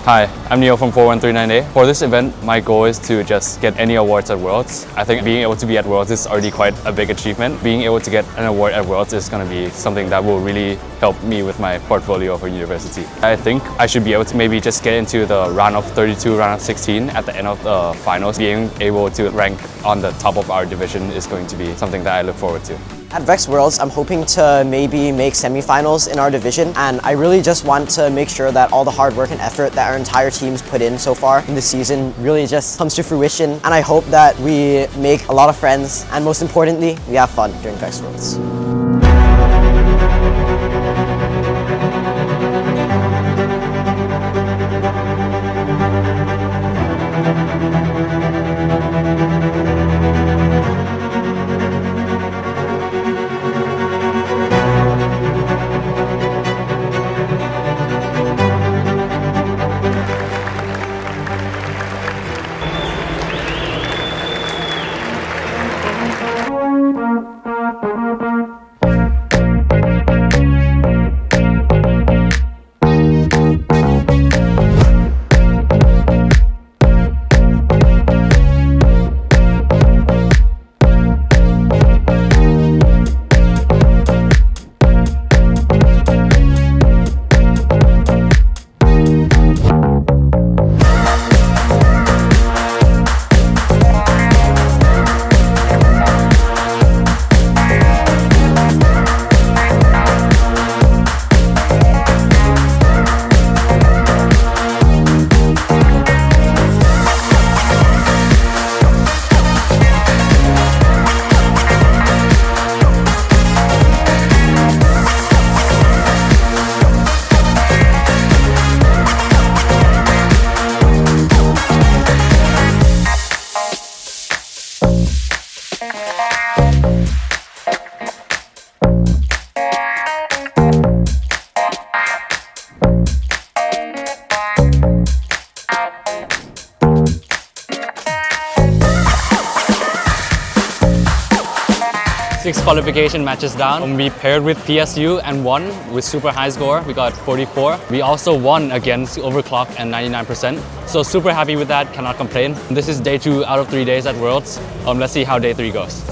Hi, I'm Neil from 4139A. For this event, my goal is to just get any awards at Worlds. I think being able to be at Worlds is already quite a big achievement. Being able to get an award at Worlds is going to be something that will really help me with my portfolio for university. I think I should be able to maybe just get into the round of 32, round of 16 at the end of the finals. Being able to rank on the top of our division is going to be something that I look forward to. At VEX Worlds, I'm hoping to maybe make semifinals in our division, and I really just want to make sure that all the hard work and effort that our entire team's put in so far in the season really just comes to fruition, and I hope that we make a lot of friends, and most importantly, we have fun during VEX Worlds. Six qualification matches down. We paired with PSU and won with super high score. We got 44. We also won against overclock and 99%. So super happy with that, cannot complain. This is day 2 out of 3 days at Worlds. Let's see how day 3 goes.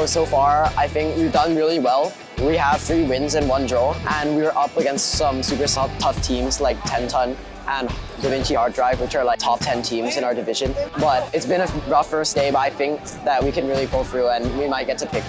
So far, I think we've done really well. We have 3 wins and 1 draw, and we were up against some super tough teams like 10 Ton and DaVinci Hard Drive, which are like top 10 teams in our division. But it's been a rough first day, but I think that we can really pull through and we might get to pick